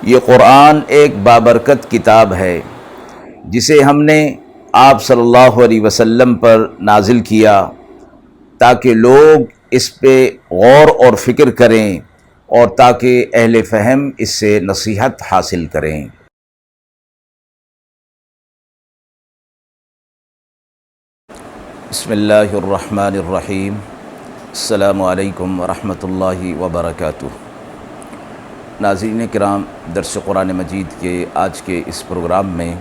یہ قرآن ایک بابرکت کتاب ہے جسے ہم نے آپ صلی اللہ علیہ وسلم پر نازل کیا تاکہ لوگ اس پہ غور اور فکر کریں اور تاکہ اہل فہم اس سے نصیحت حاصل کریں۔ بسم اللہ الرحمن الرحیم۔ السلام علیکم ورحمۃ اللہ وبرکاتہ۔ ناظرین کرام، درس قرآن مجید کے آج کے اس پروگرام میں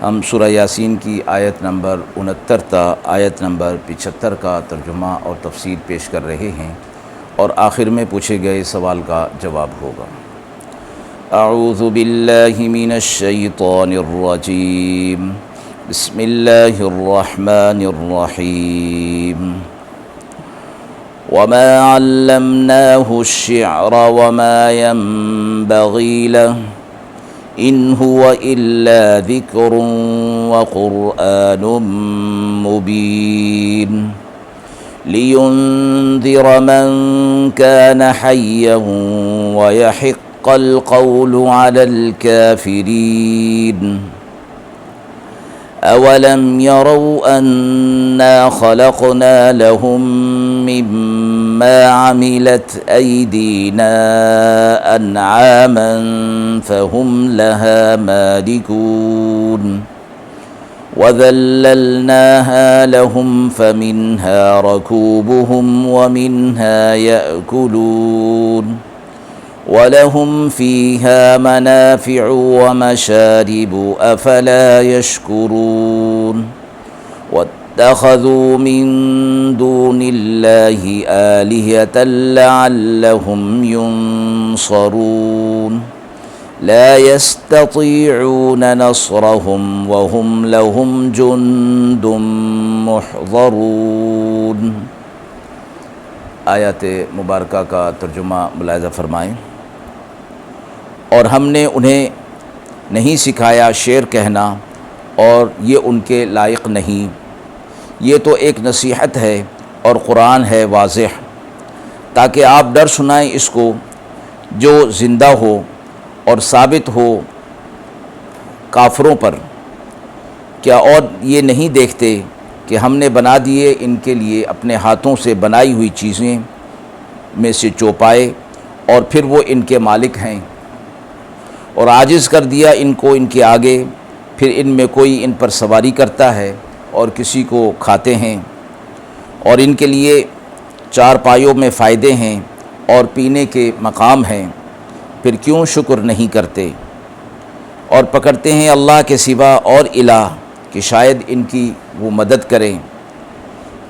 ہم سورہ یاسین کی آیت نمبر 69 تا آیت نمبر 75 کا ترجمہ اور تفسیر پیش کر رہے ہیں اور آخر میں پوچھے گئے سوال کا جواب ہوگا۔ اعوذ باللہ من الشیطان الرجیم، بسم اللہ الرحمن الرحیم۔ وما علمناه الشعر وما ينبغي له إن هو إلا ذكر وقرآن مبين لينذر من كان حيا ويحق القول على الكافرين أولم يروا أنا خلقنا لهم مما عملت أيدينا أنعاما فهم لها مالكون وذللناها لهم فمنها ركوبهم ومنها يأكلون وَلَهُمْ فِيهَا مَنَافِعُ وَمَشَارِبُ أَفَلَا يَشْكُرُونَ وَاتَّخَذُوا مِن دُونِ اللَّهِ آلِهَةً لَعَلَّهُمْ يُنصَرُونَ لَا يَسْتَطِيعُونَ نَصْرَهُمْ وَهُمْ لَهُمْ جُندٌ مُحْضَرُونَ۔ آیات مبارکہ کا ترجمہ ملاحظہ فرمائیں۔ اور ہم نے انہیں نہیں سکھایا شعر کہنا اور یہ ان کے لائق نہیں، یہ تو ایک نصیحت ہے اور قرآن ہے واضح، تاکہ آپ ڈر سنائیں اس کو جو زندہ ہو اور ثابت ہو کافروں پر۔ کیا اور یہ نہیں دیکھتے کہ ہم نے بنا دیے ان کے لیے اپنے ہاتھوں سے بنائی ہوئی چیزیں میں سے چوپائے اور پھر وہ ان کے مالک ہیں، اور عاجز کر دیا ان کو ان کے آگے، پھر ان میں کوئی ان پر سواری کرتا ہے اور کسی کو کھاتے ہیں، اور ان کے لیے چار پایوں میں فائدے ہیں اور پینے کے مقام ہیں، پھر کیوں شکر نہیں کرتے اور پکڑتے ہیں اللہ کے سوا اور الہ کہ شاید ان کی وہ مدد کریں،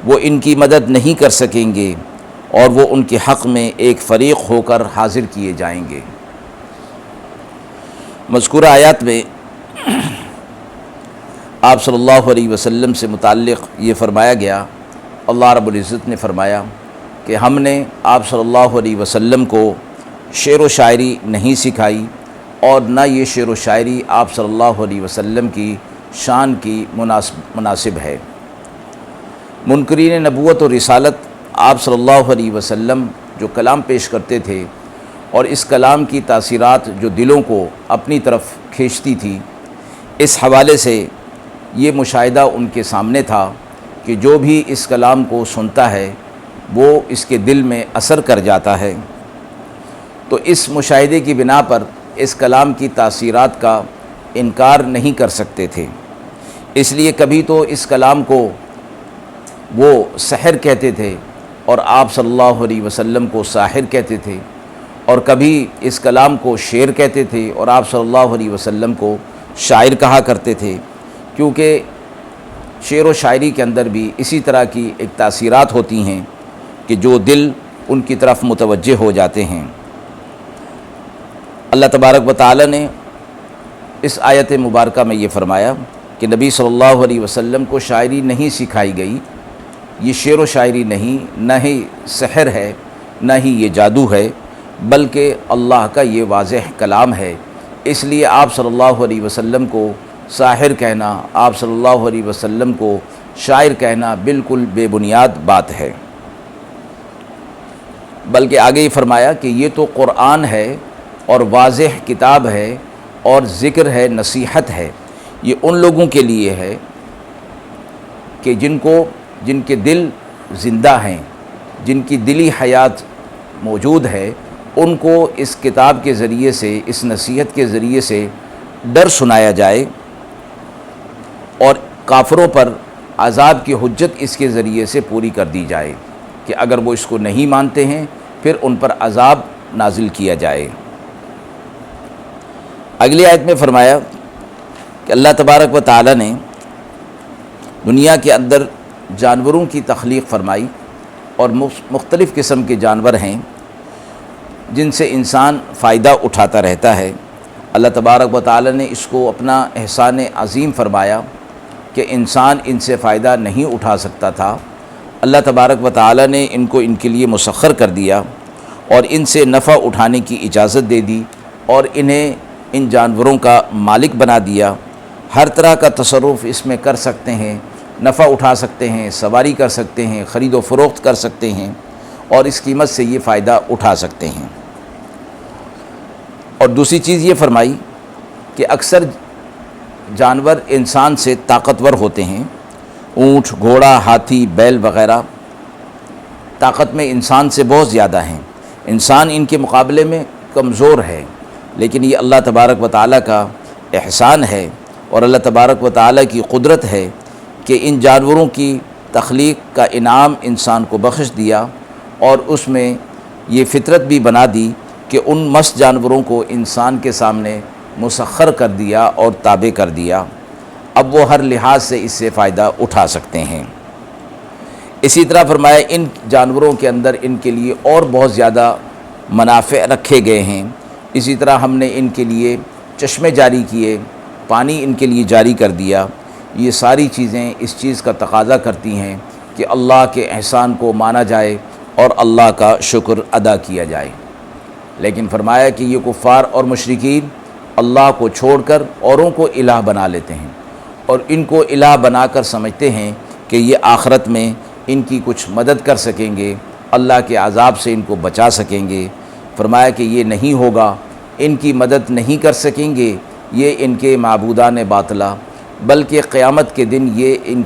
وہ ان کی مدد نہیں کر سکیں گے اور وہ ان کے حق میں ایک فریق ہو کر حاضر کیے جائیں گے۔ مذکورہ آیات میں آپ صلی اللہ علیہ وسلم سے متعلق یہ فرمایا گیا، اللہ رب العزت نے فرمایا کہ ہم نے آپ صلی اللہ علیہ وسلم کو شعر و شاعری نہیں سکھائی اور نہ یہ شعر و شاعری آپ صلی اللہ علیہ وسلم کی شان کی مناسب ہے۔ منکرین نبوت و رسالت آپ صلی اللہ علیہ وسلم جو کلام پیش کرتے تھے اور اس کلام کی تاثیرات جو دلوں کو اپنی طرف کھینچتی تھی، اس حوالے سے یہ مشاہدہ ان کے سامنے تھا کہ جو بھی اس کلام کو سنتا ہے وہ اس کے دل میں اثر کر جاتا ہے، تو اس مشاہدے کی بنا پر اس کلام کی تاثیرات کا انکار نہیں کر سکتے تھے۔ اس لیے کبھی تو اس کلام کو وہ سحر کہتے تھے اور آپ صلی اللہ علیہ وسلم کو ساحر کہتے تھے، اور کبھی اس کلام کو شعر کہتے تھے اور آپ صلی اللہ علیہ وسلم کو شاعر کہا کرتے تھے، کیونکہ شعر و شاعری کے اندر بھی اسی طرح کی ایک تاثیرات ہوتی ہیں کہ جو دل ان کی طرف متوجہ ہو جاتے ہیں۔ اللہ تبارک و تعالی نے اس آیت مبارکہ میں یہ فرمایا کہ نبی صلی اللہ علیہ وسلم کو شاعری نہیں سکھائی گئی، یہ شعر و شاعری نہیں، نہ ہی سحر ہے، نہ ہی یہ جادو ہے، بلکہ اللہ کا یہ واضح کلام ہے۔ اس لیے آپ صلی اللہ علیہ وسلم کو ساحر کہنا، آپ صلی اللہ علیہ وسلم کو شاعر کہنا بالکل بے بنیاد بات ہے۔ بلکہ آگے ہی فرمایا کہ یہ تو قرآن ہے اور واضح کتاب ہے اور ذکر ہے، نصیحت ہے، یہ ان لوگوں کے لیے ہے کہ جن کے دل زندہ ہیں، جن کی دلی حیات موجود ہے، ان کو اس کتاب کے ذریعے سے، اس نصیحت کے ذریعے سے ڈر سنایا جائے، اور کافروں پر عذاب کی حجت اس کے ذریعے سے پوری کر دی جائے کہ اگر وہ اس کو نہیں مانتے ہیں پھر ان پر عذاب نازل کیا جائے۔ اگلی آیت میں فرمایا کہ اللہ تبارک و تعالی نے دنیا کے اندر جانوروں کی تخلیق فرمائی، اور مختلف قسم کے جانور ہیں جن سے انسان فائدہ اٹھاتا رہتا ہے۔ اللہ تبارک و تعالی نے اس کو اپنا احسان عظیم فرمایا کہ انسان ان سے فائدہ نہیں اٹھا سکتا تھا، اللہ تبارک و تعالی نے ان کو ان کے لیے مسخر کر دیا اور ان سے نفع اٹھانے کی اجازت دے دی، اور انہیں ان جانوروں کا مالک بنا دیا، ہر طرح کا تصرف اس میں کر سکتے ہیں، نفع اٹھا سکتے ہیں، سواری کر سکتے ہیں، خرید و فروخت کر سکتے ہیں، اور اس قیمت سے یہ فائدہ اٹھا سکتے ہیں۔ اور دوسری چیز یہ فرمائی کہ اکثر جانور انسان سے طاقتور ہوتے ہیں، اونٹ، گھوڑا، ہاتھی، بیل وغیرہ طاقت میں انسان سے بہت زیادہ ہیں، انسان ان کے مقابلے میں کمزور ہے، لیکن یہ اللہ تبارک و تعالیٰ کا احسان ہے اور اللہ تبارک و تعالیٰ کی قدرت ہے کہ ان جانوروں کی تخلیق کا انعام انسان کو بخش دیا، اور اس میں یہ فطرت بھی بنا دی کہ ان مست جانوروں کو انسان کے سامنے مسخر کر دیا اور تابع کر دیا، اب وہ ہر لحاظ سے اس سے فائدہ اٹھا سکتے ہیں۔ اسی طرح فرمایا ان جانوروں کے اندر ان کے لیے اور بہت زیادہ منافع رکھے گئے ہیں، اسی طرح ہم نے ان کے لیے چشمے جاری کیے، پانی ان کے لیے جاری کر دیا، یہ ساری چیزیں اس چیز کا تقاضا کرتی ہیں کہ اللہ کے احسان کو مانا جائے اور اللہ کا شکر ادا کیا جائے۔ لیکن فرمایا کہ یہ کفار اور مشرکین اللہ کو چھوڑ کر اوروں کو الہ بنا لیتے ہیں، اور ان کو الہ بنا کر سمجھتے ہیں کہ یہ آخرت میں ان کی کچھ مدد کر سکیں گے، اللہ کے عذاب سے ان کو بچا سکیں گے۔ فرمایا کہ یہ نہیں ہوگا، ان کی مدد نہیں کر سکیں گے یہ ان کے معبودان باطلہ، بلکہ قیامت کے دن یہ ان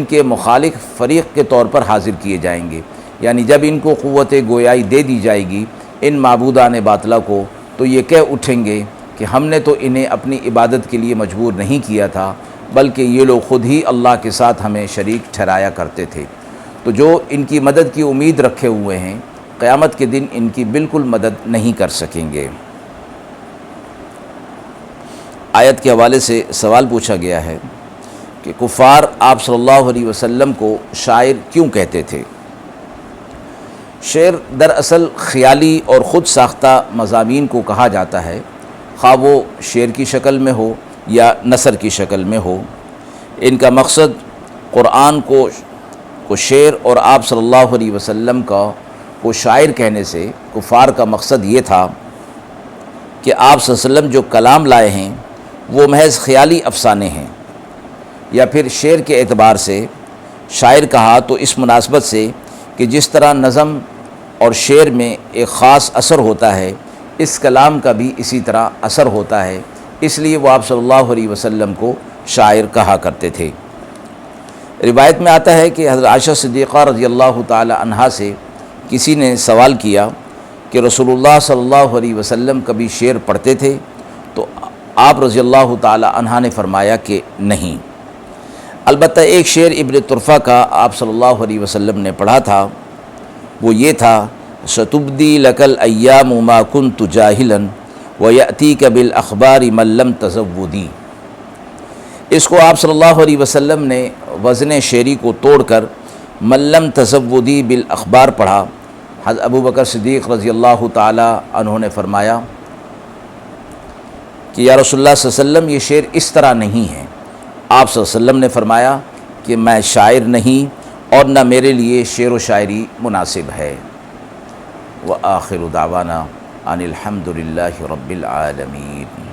کے مخالف فریق کے طور پر حاضر کیے جائیں گے، یعنی جب ان کو قوت گویائی دے دی جائے گی ان معبودان باطلہ کو، تو یہ کہہ اٹھیں گے کہ ہم نے تو انہیں اپنی عبادت کے لیے مجبور نہیں کیا تھا، بلکہ یہ لوگ خود ہی اللہ کے ساتھ ہمیں شریک ٹھہرایا کرتے تھے۔ تو جو ان کی مدد کی امید رکھے ہوئے ہیں، قیامت کے دن ان کی بالکل مدد نہیں کر سکیں گے۔ آیت کے حوالے سے سوال پوچھا گیا ہے کہ کفار آپ صلی اللہ علیہ وسلم کو شاعر کیوں کہتے تھے؟ شعر دراصل خیالی اور خود ساختہ مضامین کو کہا جاتا ہے، خواہ وہ شعر کی شکل میں ہو یا نثر کی شکل میں ہو۔ ان کا مقصد قرآن کو شعر اور آپ صلی اللہ علیہ وسلم کو شاعر کہنے سے کفار کا مقصد یہ تھا کہ آپ صلی اللہ علیہ وسلم جو کلام لائے ہیں وہ محض خیالی افسانے ہیں، یا پھر شعر کے اعتبار سے شاعر کہا تو اس مناسبت سے کہ جس طرح نظم اور شعر میں ایک خاص اثر ہوتا ہے، اس کلام کا بھی اسی طرح اثر ہوتا ہے، اس لیے وہ آپ صلی اللہ علیہ وسلم کو شاعر کہا کرتے تھے۔ روایت میں آتا ہے کہ حضرت عائشہ صدیقہ رضی اللہ تعالی عنہا سے کسی نے سوال کیا کہ رسول اللہ صلی اللہ علیہ وسلم کبھی شعر پڑھتے تھے؟ تو آپ رضی اللہ تعالی عنہا نے فرمایا کہ نہیں، البتہ ایک شعر ابن طرفہ کا آپ صلی اللہ علیہ وسلم نے پڑھا تھا، وہ یہ تھا: ستبدی لک الایام ما کنت جاہلا ویأتیک بالاخبار من لم تزودی۔ اس کو آپ صلی اللہ علیہ وسلم نے وزن شعری کو توڑ کر من لم تزودی بالاخبار پڑھا۔ حضرت ابو بکر صدیق رضی اللہ تعالی عنہ نے فرمایا کہ یا رسول اللہ صلی اللہ علیہ وسلم یہ شعر اس طرح نہیں ہے۔ آپ صلی اللہ علیہ وسلم نے فرمایا کہ میں شاعر نہیں اور نہ میرے لیے شعر و شاعری مناسب ہے۔ وآخر دعوانا ان الحمد للہ رب العالمین۔